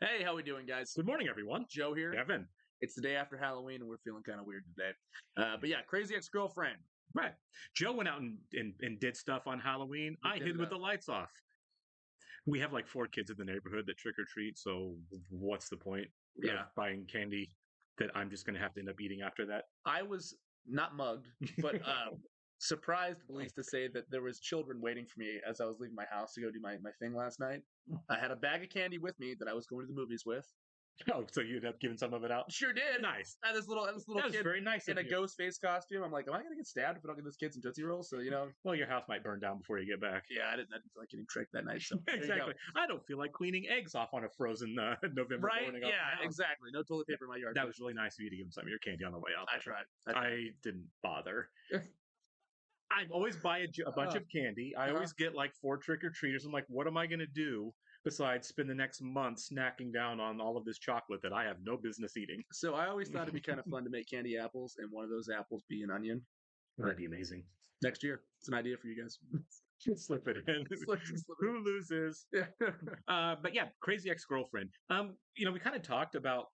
Hey, how we doing, guys? Good morning, everyone. Joe here. Evan. It's the day after Halloween, and we're feeling kind of weird today. But yeah, crazy ex-girlfriend. Right. Joe went out and did stuff on Halloween. We I did hid it with up. the lights off. We have like 4 kids in the neighborhood that trick or treat. So what's the point Yeah, of buying candy that I'm just going to have to end up eating after that? I was not mugged, but surprised, at least, to say that there was children waiting for me as I was leaving my house to go do my thing last night. I had a bag of candy with me that I was going to the movies with. Oh, so you ended up giving some of it out? Sure did. Nice. I had this little That was kid very nice in of a you. ghost face costume. I'm like, am I gonna get stabbed if I don't give this kid some Tootsie Rolls? So Well, your house might burn down before you get back. yeah, I didn't feel like getting tricked that night. So there you go. Exactly. I don't feel like cleaning eggs off on a frozen November Right? morning. Off Yeah, my house. exactly. No toilet paper in my yard. That was really nice of you to give him some of your candy on the way out. I tried. I didn't bother. I always buy a bunch of candy. I Uh-huh. always get like 4 trick or treaters. I'm like, what am I going to do besides spend the next month snacking down on all of this chocolate that I have no business eating? So I always thought it'd be kind of fun to make candy apples, and one of those apples be an onion. That'd be amazing. Next year, it's an idea for you guys. Slip it in. Slip it Who loses? in. But yeah, crazy ex-girlfriend. We kind of talked about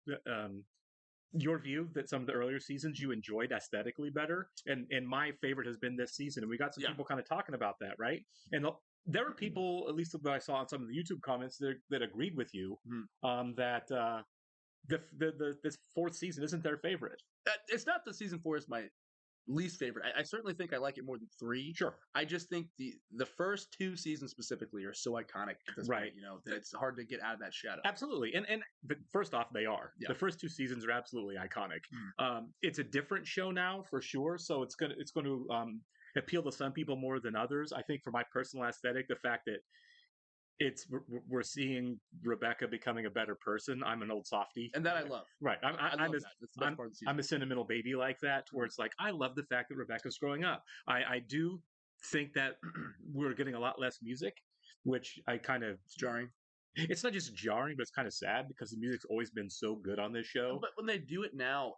your view that some of the earlier seasons you enjoyed aesthetically better, and my favorite has been this season, and we got some Yeah. people kind of talking about that, right? And there were people, at least that I saw in some of the YouTube comments, that agreed with you that this fourth season isn't their favorite. It's not that season 4 is my least favorite. I certainly think I like it more than 3. Sure. I just think the first 2 seasons specifically are so iconic at this Right. point, that it's hard to get out of that shadow. Absolutely, and first off, they are. Yeah. The first 2 seasons are absolutely iconic. It's a different show now for sure, so it's going to appeal to some people more than others. I think for my personal aesthetic, the fact that we're seeing Rebecca becoming a better person. I'm an old softie, And that I love. right? I love I'm that. That's the best part of the season. I'm a sentimental baby like that, where it's like I love the fact that Rebecca's growing up. I do think that we're getting a lot less music, which I kind of It's jarring. it's not just jarring, but it's kind of sad because the music's always been so good on this show. But when they do it now,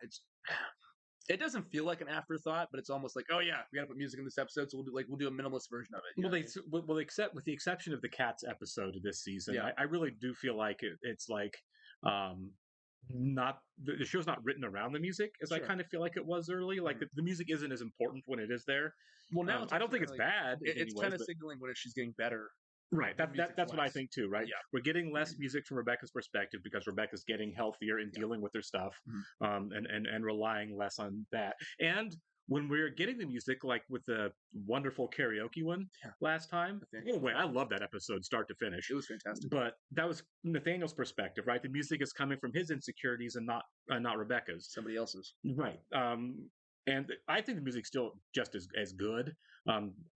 it doesn't feel like an afterthought, but it's almost like, oh yeah, we got to put music in this episode, so we'll do a minimalist version of it. You know what I mean? Except with the exception of the Cats episode of this season, Yeah. I really do feel like it's like not the show's not written around the music as I Sure. kind of feel like it was early. Like the music isn't as important when it is there. Well, now I don't think it's bad. in any It's ways, kind of but- signaling when she's getting better. Right. the music's That's what I less. think too, right? Yeah. We're getting less music from Rebecca's perspective because Rebecca's getting healthier and dealing with her stuff, and relying less on that. And when we're getting the music, like with the wonderful karaoke one last time, I love that episode start to finish. It was fantastic. But that was Nathaniel's perspective, right? The music is coming from his insecurities and not Rebecca's. Somebody else's. Right. And I think the music's still just as good.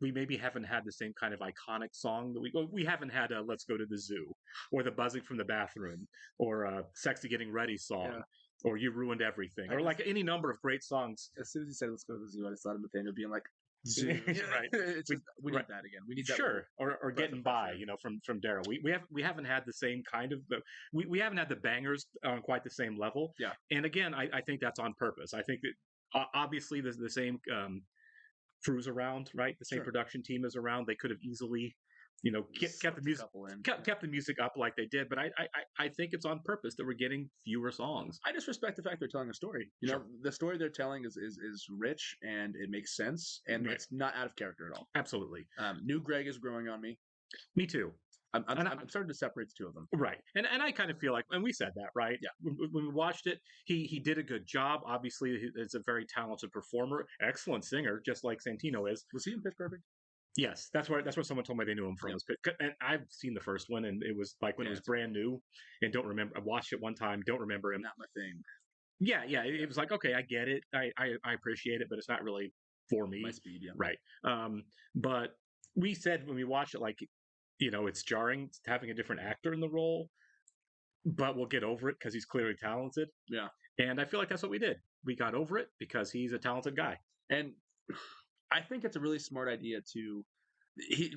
We maybe haven't had the same kind of iconic song that we haven't had a "Let's Go to the Zoo" or the buzzing from the bathroom or a "Sexy Getting Ready" song or "You Ruined Everything" or like any number of great songs. As soon as he said "Let's go to the zoo," I just thought of Nathaniel being like, "Zoo." Right. It's just, we need that again. We need that. Sure, or getting fresh by, air. from Daryl. We haven't had the same kind of we haven't had the bangers on quite the same level. Yeah. And again, I think that's on purpose. I think that obviously there's the same crew's around, right? The same Sure. production team is around. They could have easily, kept the music kept the music up like they did. But I think it's on purpose that we're getting fewer songs. I just respect the fact they're telling a story. Sure. The story they're telling is rich and it makes sense and Right. it's not out of character at all. Absolutely. New Greg is growing on me. Me too. I'm starting to separate the two of them. Right. And I kind of feel like, and we said that, right? Yeah. When we watched it, he did a good job. Obviously, he's a very talented performer, excellent singer, just like Santino is. Was he in Pitch Perfect? Yes, that's where someone told me they knew him from. Yeah. And I've seen the first one, and it was like when it was brand new, and don't remember. I watched it one time, don't remember him. Not my thing. Yeah. It was like, okay, I get it, I appreciate it, but it's not really for me. My speed, yeah. Right. But we said when we watched it, like, it's jarring having a different actor in the role, but we'll get over it because he's clearly talented. Yeah. And I feel like that's what we did. We got over it because he's a talented guy. And I think it's a really smart idea to.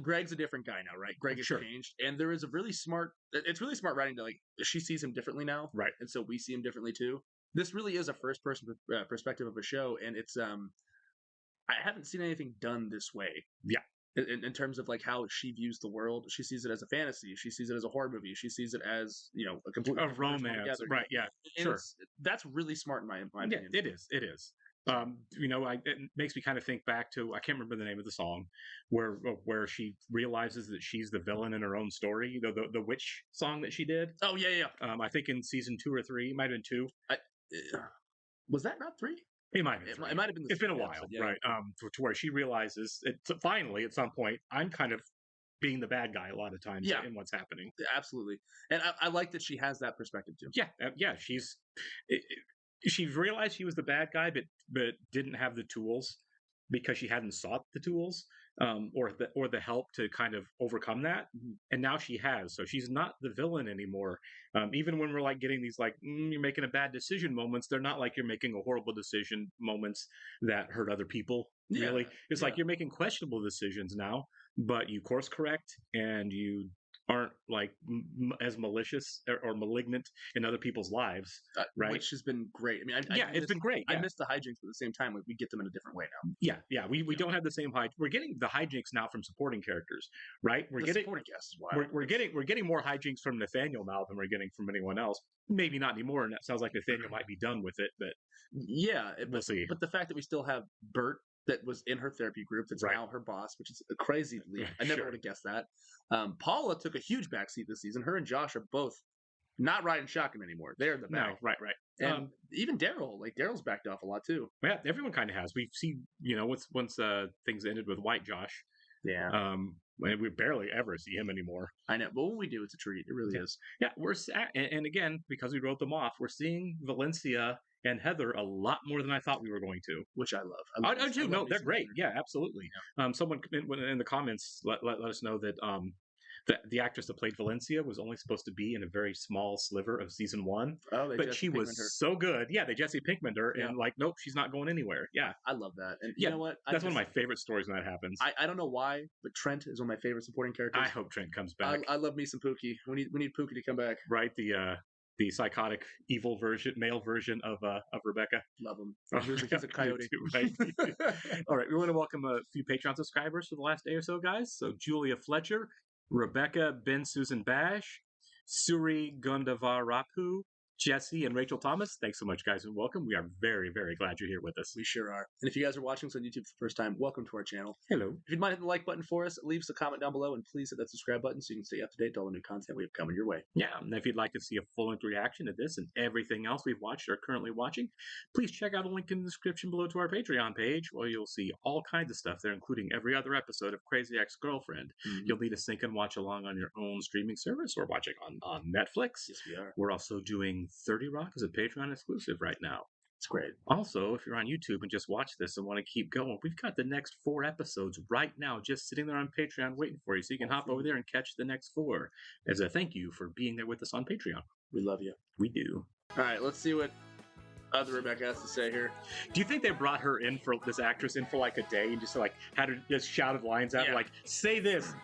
Greg's a different guy now, right? Greg has Sure. changed, and there is a really smart. It's really smart writing to like she sees him differently now, Right. and so we see him differently too. This really is a first person perspective of a show, and it's I haven't seen anything done this way. Yeah. in terms of like how she views the world. She sees it as a fantasy. She sees it as a horror movie. She sees it as a completely A different version romance, altogether. right? Yeah, And sure. that's really smart in my Yeah, opinion. it is. It is. It makes me kind of think back to, I can't remember the name of the song, where she realizes that she's the villain in her own story. The witch song that she did. Oh yeah. I think in season 2 or 3, it might have been 2. Was that not 3? It might have been 3. It might have been. It's been a second while, episode, yeah. right? To where she realizes finally at some point, I'm kind of being the bad guy a lot of times Yeah. in what's happening. Absolutely, and I like that she has that perspective too. Yeah. She realized she was the bad guy, but didn't have the tools because she hadn't sought the tools or the help to kind of overcome that. And now she has, so she's not the villain anymore. Even when we're like getting these like you're making a bad decision moments, they're not like you're making a horrible decision moments that hurt other people. Really, it's like you're making questionable decisions now, but you course correct and you aren't like as malicious or malignant in other people's lives, right? Which has been great. I mean, it's been great. I miss the hijinks, but at the same time, we get them in a different way now. Yeah. We don't have the same We're getting the hijinks now from supporting characters, right? We're getting supporting cast is wild. We're getting more hijinks from Nathaniel now than we're getting from anyone else. Maybe not anymore, and that sounds like Nathaniel might be done with it, but we'll see. But the fact that we still have Bert that was in her therapy group that's now her boss, which is a crazy leap. I never would have guessed that. Paula took a huge backseat this season. Her and Josh are both not riding shotgun anymore. They're in the back. No, right. And even Daryl, Daryl's backed off a lot too. Yeah, everyone kind of has. We've seen, once things ended with White Josh. Yeah. We barely ever see him anymore. I know, but when we do, it's a treat. It really is. Yeah, and again, because we wrote them off, we're seeing Valencia and Heather a lot more than I thought we were going to. Which I love. I do. No, they're great. Yeah, absolutely. Yeah. Someone in the comments let us know that the actress that played Valencia was only supposed to be in a very small sliver of season 1. But she was so good. Yeah, they Jesse Pinkman'd her, and nope, she's not going anywhere. Yeah. I love that. And you know what? That's one of my favorite stories when that happens. I don't know why, but Trent is one of my favorite supporting characters. I hope Trent comes back. I love me some Pookie. We need Pookie to come back. Right, the psychotic, evil male version of Rebecca. Love him. He's a coyote. Right. All right, we want to welcome a few Patreon subscribers for the last day or so, guys. So Julia Fletcher, Rebecca Ben Susan Bash, Suri Gundavarapu, Jesse, and Rachel Thomas. Thanks so much, guys, and welcome. We are very, very glad you're here with us. We sure are. And if you guys are watching us on YouTube for the first time, welcome to our channel. Hello. If you'd mind hitting the like button for us, leave us a comment down below, and please hit that subscribe button so you can stay up to date with all the new content we have coming your way. Yeah, and if you'd like to see a full-length reaction to this and everything else we've watched or are currently watching, please check out a link in the description below to our Patreon page, where you'll see all kinds of stuff there, including every other episode of Crazy Ex-Girlfriend. You'll need to sync and watch along on your own streaming service or watching on Netflix. Yes, we are. We're also doing 30 Rock as a Patreon exclusive right now. It's great. Also, if you're on YouTube and just watch this and want to keep going, we've got the next 4 episodes right now just sitting there on Patreon waiting for you, so you can hop over there and catch the next 4 as a thank you for being there with us on Patreon. We love you. We do. All right, let's see what other Rebecca has to say here. Do you think they brought her in for this actress in for like a day and just like had her just shouted lines out like say this,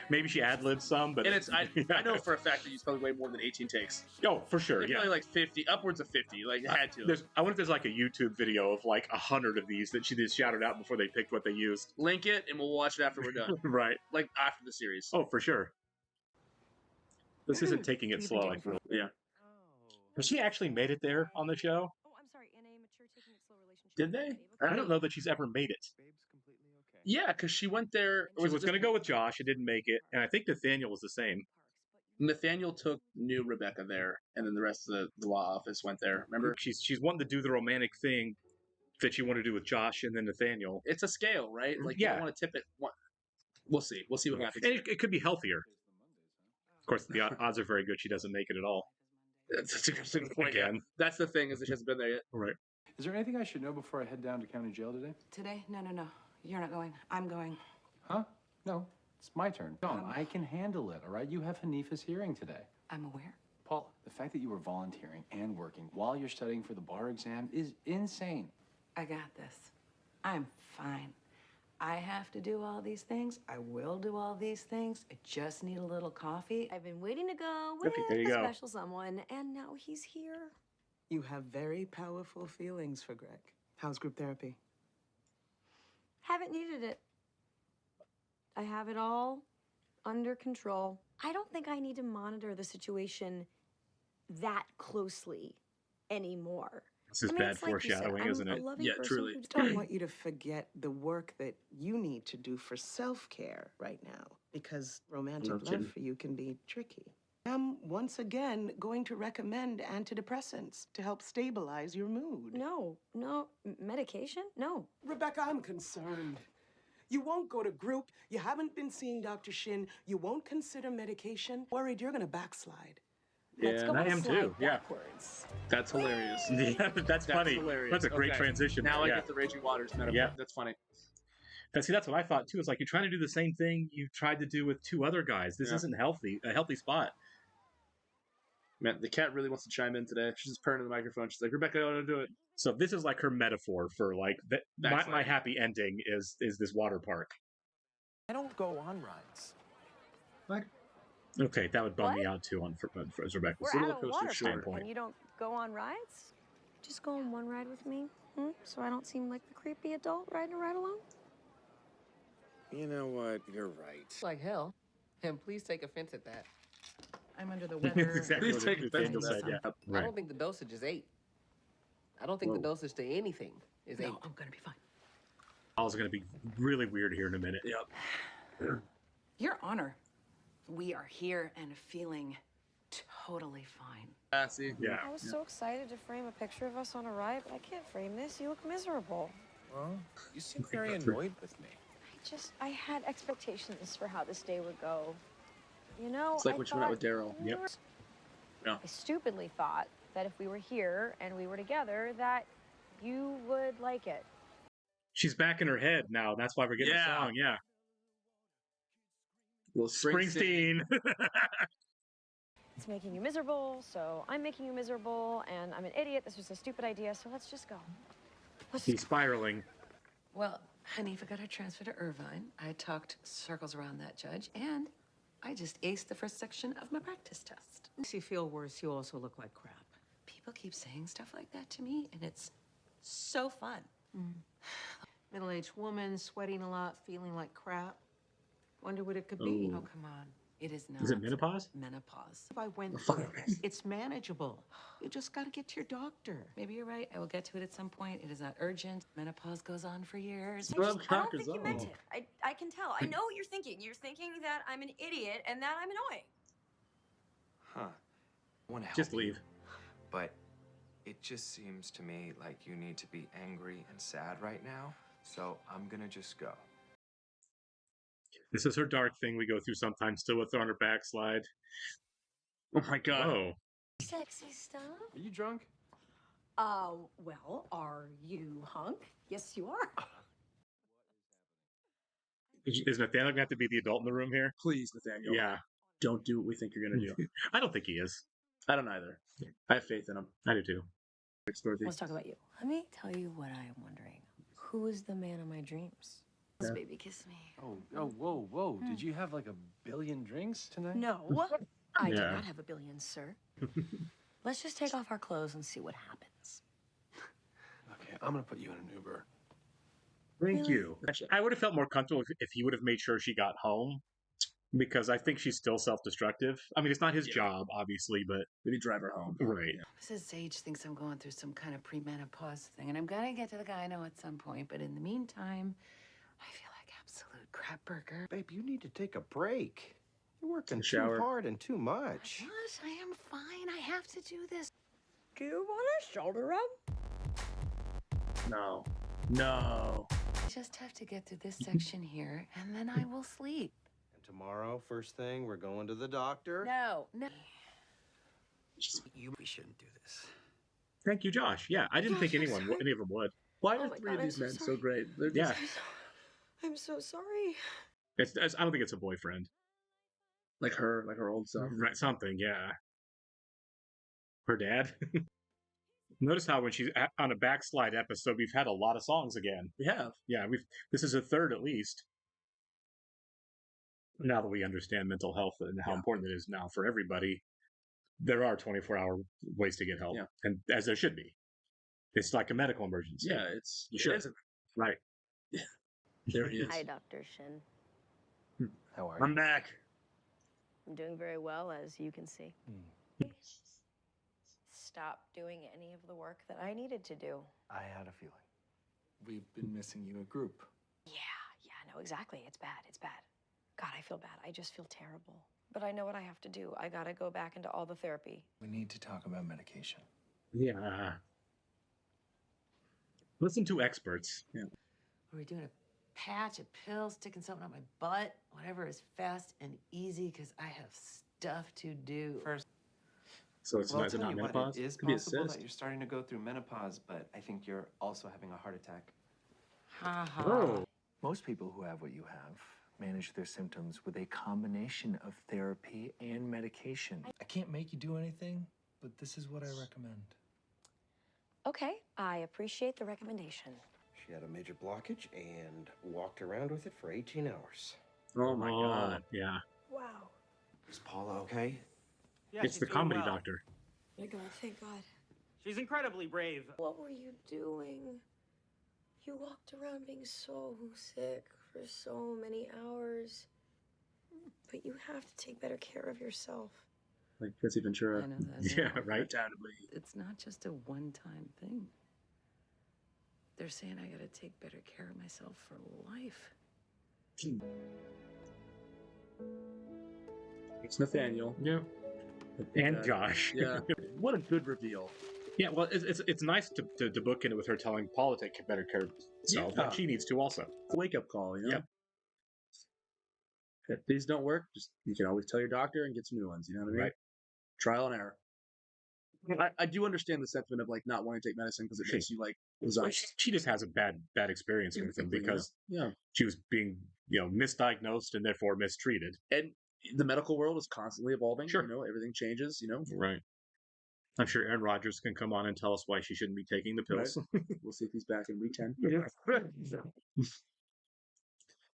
maybe she ad-libbed some, but and it's I know for a fact that you probably way more than 18 takes. Oh, for sure. Probably like 50, upwards of 50. Like had to. I wonder if there's like a YouTube video of like 100 of these that she just shouted out before they picked what they used. Link it and we'll watch it after we're done. Right. Like after the series. Oh, for sure. This isn't taking it slow. Yeah. Has she actually made it there on the show? Oh, I'm sorry. In a mature, taking it slow relationship. Did they? I don't know that she's ever made it. Yeah, because she went there. She was going to go with Josh. It didn't make it. And I think Nathaniel was the same. Nathaniel took new Rebecca there, and then the rest of the law office went there. Remember? She's wanting to do the romantic thing that she wanted to do with Josh and then Nathaniel. It's a scale, right? Like, you don't want to tip it. We'll see. We'll see what happens. And it could be healthier. Of course, the odds are very good she doesn't make it at all. That's a good point. Again. That's the thing, is that she hasn't been there yet. Right. Is there anything I should know before I head down to county jail today? Today? No. You're not going. I'm going. Huh? No. It's my turn. Don't. I can handle it, all right? You have Hanifa's hearing today. I'm aware. Paul, the fact that you were volunteering and working while you're studying for the bar exam is insane. I got this. I'm fine. I have to do all these things. I will do all these things. I just need a little coffee. I've been waiting to go with there you a go. special someone, and now he's here. You have very powerful feelings for Greg. How's group therapy? Haven't needed it. I have it all under control. I don't think I need to monitor the situation that closely anymore. This is I mean, bad it's like you said, foreshadowing, I'm isn't a it? loving Yeah, person truly. who Don't want you to forget the work that you need to do for self-care right now, because romantic No love kidding. for you can be tricky. I'm once again going to recommend antidepressants to help stabilize your mood. No, medication? No. Rebecca, I'm concerned. You won't go to group. You haven't been seeing Dr. Shin. You won't consider medication. Worried you're gonna backslide. Let's Yeah, go I and am slide too, yeah. backwards. that's hilarious. Yeah, that's funny. Hilarious. That's a great Okay. transition. Now I yeah. get the Raging Waters metaphor. Yeah. That's funny. See, that's what I thought too. It's like you're trying to do the same thing you tried to do with two other guys. This Yeah. isn't a healthy spot. Man, the cat really wants to chime in today. She's just purring in the microphone. She's like, Rebecca, I want to do it. So this is like her metaphor for like my Backsliding. happy ending is this water park. I don't go on rides. Okay, that would bum me What? out too for Rebecca. We're roller at a coaster water short. park and you don't go on rides? Just go on one ride with me, so I don't seem like the creepy adult riding a ride alone? You know what? You're right. Like hell. And please take offense at that. I'm under the That's weather. exactly Please what take offense Daniel to said. that. Yeah, I right. don't think the dosage is 8. I don't think the Whoa. dosage to anything is 8. No, I'm gonna be fine. All's going to be really weird here in a minute. Yep. Your Honor, we are here and feeling totally fine. See? Yeah. I was so excited to frame a picture of us on a ride, but I can't frame this. You look miserable. Well, you seem very annoyed with me. I had expectations for how this day would go. You know, It's like I when she went out with thought Daryl. we Yep. were- Yeah. I stupidly thought that if we were here and we were together, that you would like it. She's back in her head now. That's why we're getting Yeah. the song. Yeah. Well, Springsteen. It's making you miserable, so I'm making you miserable, and I'm an idiot. This was a stupid idea, so let's just go. Let's He's spiraling. Well, Hanifa got her transfer to Irvine. I talked circles around that judge, and I just aced the first section of my practice test. Makes you feel worse. You also look like crap. People keep saying stuff like that to me, and it's so fun. Middle-aged woman, sweating a lot, feeling like crap. Wonder what it could be. Oh, come on. It is not. Is it menopause? Menopause. If I went through it, it's manageable. You just gotta get to your doctor. Maybe you're right. I will get to it at some point. It is not urgent. Menopause goes on for years. I don't think you meant it. I can tell. I know what you're thinking. You're thinking that I'm an idiot and that I'm annoying. Huh. I want to help Just you, leave. but it just seems to me like you need to be angry and sad right now. So I'm gonna just go. This is her dark thing we go through sometimes, still with her on her backslide. Oh my god. Oh. Sexy stuff. Are you drunk? Well, are you hunk? Yes, you are. Is Nathaniel going to have to be the adult in the room here? Please, Nathaniel. Yeah. Don't do what we think you're going to do. I don't think he is. I don't either. I have faith in him. I do too. Let's talk about you. Let me tell you what I am wondering. Who is the man of my dreams? Yeah. Baby, kiss me. Whoa. Did you have like a billion drinks tonight? No, I do Yeah. not have a billion, sir. Let's just take off our clothes and see what happens. Okay, I'm gonna put you in an Uber. Thank Really? you. I would have felt more comfortable if he would have made sure she got home, because I think she's still self-destructive. I mean, it's not his job, obviously, but Maybe drive her home. right. Mrs. Sage thinks I'm going through some kind of premenopause thing, and I'm gonna get to the gyno at some point. But in the meantime, I feel like absolute crap burger. Babe, you need to take a break. You're working too Shower. hard and too much. What? I am fine. I have to do this. Do you want a shoulder rub? No. No. I just have to get through this section here, and then I will sleep. And tomorrow, first thing, we're going to the doctor. No. We shouldn't do this. Thank you, Josh. Yeah, I didn't Josh, think I'm any sorry. of them would. Why Oh are my three God, of these I'm so men so sorry. great? They're Yeah. just I'm so sorry. I don't think it's a boyfriend. like her old self. Right, something, yeah. Her dad. Notice how when she's on a backslide episode, we've had a lot of songs again. We have. Yeah, this is a third at least. Now that we understand mental health and how important it is now for everybody, there are 24-hour ways to get help, Yeah. and as there should be. It's like a medical emergency. Yeah, You should. it is. Right. There he is. Hi, Dr. Shin. How are you? I'm back. I'm doing very well, as you can see. Stop doing any of the work that I needed to do. I had a feeling. We've been missing you at group. Yeah, no, exactly. It's bad. God, I feel bad. I just feel terrible. But I know what I have to do. I gotta go back into all the therapy. We need to talk about medication. Yeah. Listen to experts. Yeah. Are we doing a patch, a pill, sticking something up my butt? Whatever is fast and easy, because I have stuff to do. First, So it's Well, I'll not, is it tell not you what, menopause? it is Could be a possible cyst. that you're starting to go through menopause, but I think you're also having a heart attack. ha ha. Oh. Most people who have what you have manage their symptoms with a combination of therapy and medication. I can't make you do anything, but this is what I recommend. Okay, I appreciate the recommendation. She had a major blockage and walked around with it for 18 hours. Oh my god. Yeah. Wow. Is Paula okay? Yeah, It's she's the doing comedy well. doctor. My God, thank God. She's incredibly brave. What were you doing? You walked around being so sick for so many hours. But you have to take better care of yourself. Like Jesse Ventura. I know that. Yeah, right. Undoubtedly. It's not just a one-time thing. They're saying I gotta take better care of myself for life. It's Nathaniel. Yeah. And Josh. Yeah. What a good reveal. Yeah, well, it's nice to book in it with her telling Paula to take better care of herself, Yeah. but she needs to also. It's a wake up call, you know? Yep. If these don't work, just you can always tell your doctor and get some new ones. You know what I mean? Right. Trial and error. I do understand the sentiment of like not wanting to take medicine because it makes you like Well, resigned. she just has a bad experience with him because yeah, she was being misdiagnosed and therefore mistreated. and the medical world is constantly evolving. Sure. You know, everything changes. You know, Right. I'm sure Aaron Rodgers can come on and tell us why she shouldn't be taking the pills. we'll see if he's back in week 10.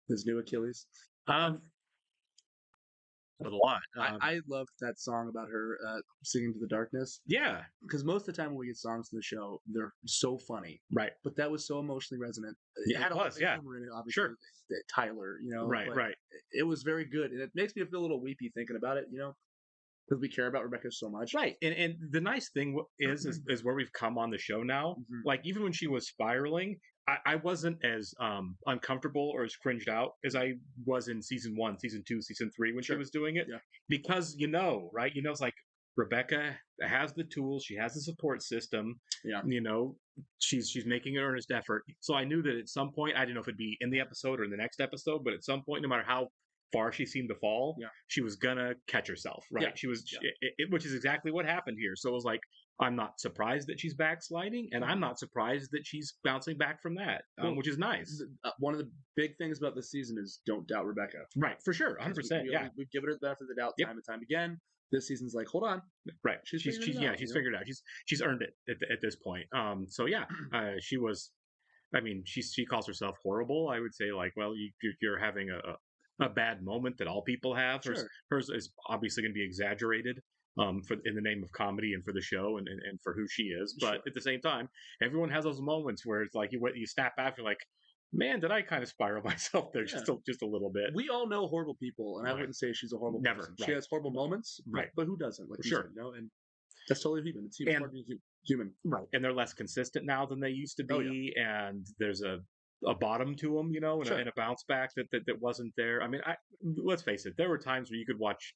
His new Achilles. But a lot. I loved that song about her singing to the darkness. Yeah. Because most of the time when we get songs to the show, they're so funny. Right. But that was so emotionally resonant. Yeah, had it a lot was, of yeah. humor in it, obviously. Sure. Tyler, you know. Right, but right. It was very good. And it makes me feel a little weepy thinking about it, you know. Because we care about Rebecca so much. Right. And the nice thing is where we've come on the show now. Mhm. Like, even when she was spiraling, I wasn't as uncomfortable or as cringed out as I was in season 1, season 2, season 3 when she Sure. was doing it. Yeah. Because, right? It's like Rebecca has the tools, she has the support system. Yeah. She's making an earnest effort. So I knew that at some point, I didn't know if it'd be in the episode or in the next episode, but at some point, no matter how far she seemed to fall, Yeah. she was gonna catch herself, right? Yeah. She was, Yeah. which is exactly what happened here. So it was like, I'm not surprised that she's backsliding, and I'm not surprised that she's bouncing back from that, Well, which is nice. One of the big things about this season is don't doubt Rebecca. Right, for sure, 100%. Yeah, We've given her the benefit of the doubt Yep. time and time again. This season's like, hold on. right. She's She's figured it out, she's you know? figured it out. She's earned it at this point. So yeah, she was. I mean, she calls herself horrible. I would say like, well, you're having a bad moment that all people have. Sure. Hers is obviously going to be exaggerated. For in the name of comedy and for the show and for who she is, but Sure. at the same time, everyone has those moments where it's like you snap back, you're like, man, did I kind of spiral myself there just a little bit? We all know horrible people, and I Right. wouldn't say she's a horrible Never, person. right. She has horrible moments, Right. But who doesn't? Like For you sure. said, you know, and that's totally human. It's human. And- It's hard to be human. Right. And they're less consistent now than they used to be, Oh, and there's a bottom to them, and, Sure. and a bounce back that wasn't there. I mean, let's face it, there were times where you could watch,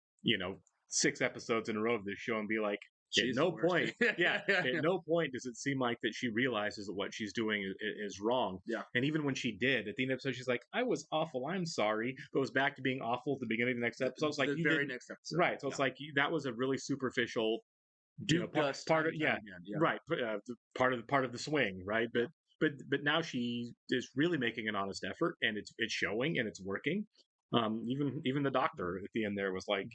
6 episodes in a row of this show and be like, at She's no the worst. point, Yeah. at no point does it seem like that she realizes that what she's doing is wrong. Yeah. And even when she did, at the end of the episode, she's like, I was awful, I'm sorry. Goes back to being awful at the beginning of the next episode. It's like, the you very didn't- next episode. right. So it's like, that was a really superficial, Do part of, time and yeah, time again, yeah. right, part of the swing, right? But now she is really making an honest effort, and it's showing and it's working. Even the doctor at the end there was like,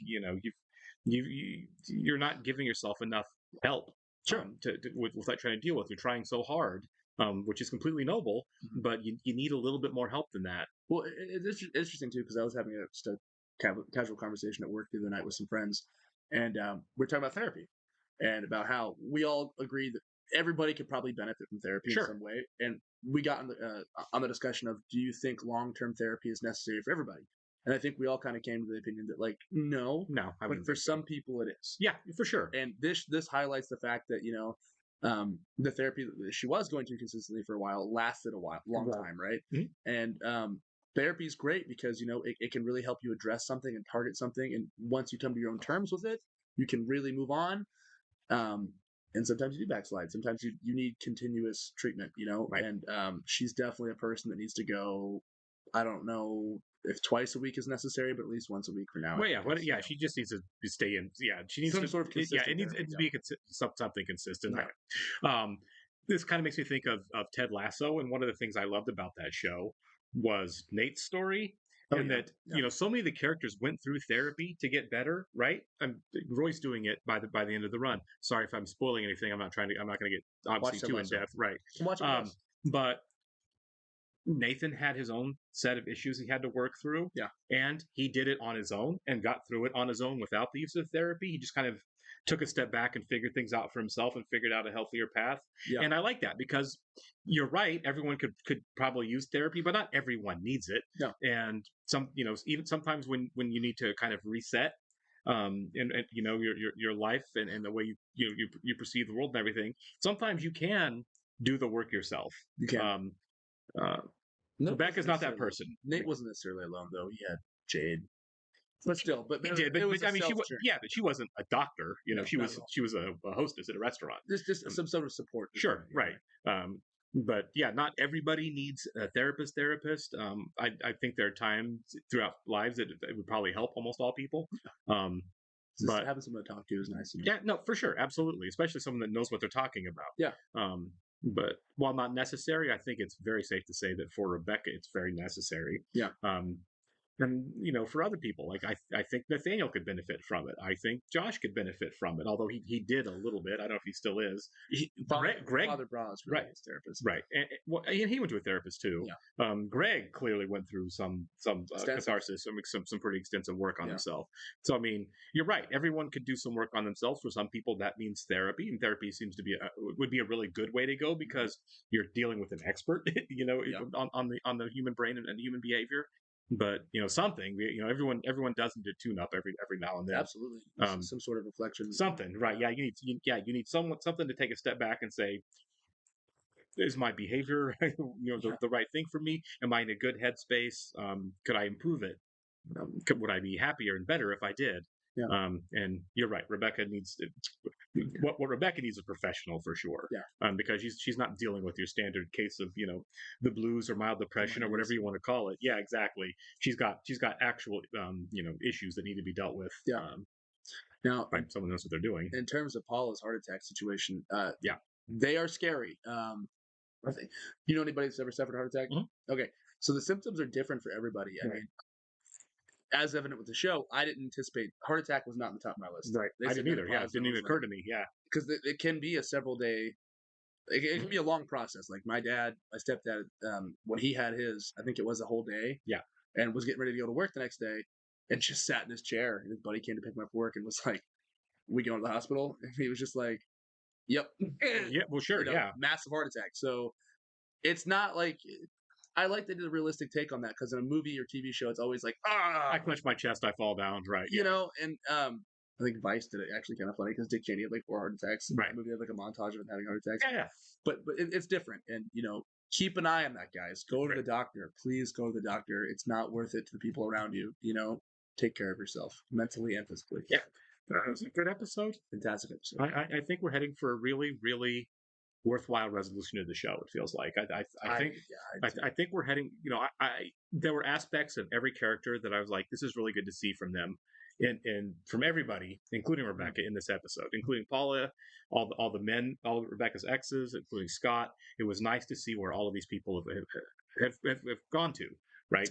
you're not giving yourself enough help, Sure. with what trying to deal with. You're trying so hard, which is completely noble, Mhm. but you need a little bit more help than that. Well, it's interesting too because I was having just a casual conversation at work the other night with some friends, and we're talking about therapy and about how we all agree that everybody could probably benefit from therapy Sure. in some way. And we got on the discussion of, do you think long-term therapy is necessary for everybody? And I think we all kind of came to the opinion that like no, I but wouldn't for think so. some people it is. Yeah, for sure. And this highlights the fact that the therapy that she was going to consistently for a while lasted long Right. time, right? Mhm. And therapy is great because it can really help you address something and target something, and once you come to your own terms with it, you can really move on. And sometimes you do backslide. Sometimes you need continuous treatment, Right. And she's definitely a person that needs to go. I don't know if twice a week is necessary, but at least once a week for now. Well, yeah, she just needs to stay in. Yeah, she needs Some to, sort of it consistent needs therapy, to be something consistent. Right. This kind of makes me think of Ted Lasso, and one of the things I loved about that show was Nate's story, and that so many of the characters went through therapy to get better. Right, and Roy's doing it by the end of the run. Sorry if I'm spoiling anything. I'm not going to get obviously too in depth. Right. Watch it. But Nathan had his own set of issues he had to work through. Yeah. And he did it on his own and got through it on his own without the use of therapy. He just kind of took a step back and figured things out for himself and figured out a healthier path. Yeah. And I like that because you're right. Everyone could probably use therapy, but not everyone needs it. No. And even sometimes when you need to kind of reset, and your life and the way you perceive the world and everything, sometimes you can do the work yourself. You can. Rebecca's not that person. Nate wasn't necessarily alone though. He had Jade, but still, but he did. But I mean, but she wasn't a doctor. She was a hostess at a restaurant. There's just some sort of support. Sure, right. But yeah, not everybody needs a therapist. I think there are times throughout lives that it would probably help almost all people. But having someone to talk to is nice. Yeah, no, for sure, absolutely, especially someone that knows what they're talking about. Yeah. But while not necessary, I think it's very safe to say that for Rebecca, it's very necessary. Yeah. And for other people, like I think Nathaniel could benefit from it. I think Josh could benefit from it, although he did a little bit. I don't know if he still is. Greg, Father Bra is really his therapist, right? And he went to a therapist too. Yeah. Greg clearly went through some catharsis, some pretty extensive work on himself. So I mean, you're right. Everyone could do some work on themselves. For some people, that means therapy, and therapy seems to be would be a really good way to go because you're dealing with an expert, on the human brain and human behavior. But something everyone does need to tune up every now and then. Absolutely, some sort of reflection. Something, right? Yeah, you need something to take a step back and say, is my behavior the right thing for me? Am I in a good headspace? Could I improve it? Would I be happier and better if I did? Yeah. And you're right. Rebecca needs what Rebecca needs a professional for sure. Yeah. Because she's not dealing with your standard case of the blues or mild depression or whatever you want to call it. Yeah, exactly. She's got actual issues that need to be dealt with. Yeah. Now, someone knows what they're doing. In terms of Paula's heart attack situation, yeah, they are scary. You know anybody that's ever suffered a heart attack? Mm-hmm. Okay, so the symptoms are different for everybody. I mean, as evident with the show, I didn't anticipate heart attack was not on the top of my list. Right, I didn't either. Yeah, it didn't even occur to me. Yeah, because it can be a several day. It can be a long process. Like my stepdad, when he had his, I think it was a whole day. Yeah, and was getting ready to go to work the next day, and just sat in his chair. And his buddy came to pick him up from work and was like, "We going to the hospital?" And he was just like, "Yep." Yeah, well, sure, yeah, massive heart attack. So it's not like. I like they did a realistic take on that because in a movie or TV show, it's always like, I clench my chest, I fall down, right? And I think Vice did it actually kind of funny because Dick Cheney had like 4 heart attacks. Right. The movie had like a montage of him having heart attacks. Yeah. But it's different, and keep an eye on that, guys. Go to the doctor, please. Go to the doctor. It's not worth it to the people around you. Take care of yourself mentally and physically. Yeah, that was a good episode. Fantastic episode. I think we're heading for a really, really worthwhile resolution of the show. It feels like I think we're heading. There were aspects of every character that I was like, this is really good to see from them, and from everybody, including Rebecca in this episode, including Paula, all the men, all of Rebecca's exes, including Scott. It was nice to see where all of these people have gone to, right?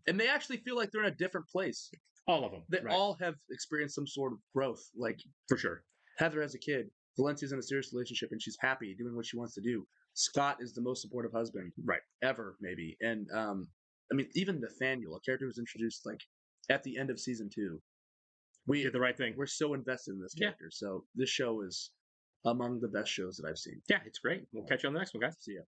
And they actually feel like they're in a different place. All of them. They all have experienced some sort of growth. Like for sure, Heather has a kid. Valencia's in a serious relationship and she's happy doing what she wants to do. Scott is the most supportive husband ever, maybe. And I mean, even Nathaniel, a character who was introduced like at the end of season 2. We did the right thing. We're so invested in this character. So this show is among the best shows that I've seen. Yeah, it's great. We'll catch you on the next one, guys. See ya.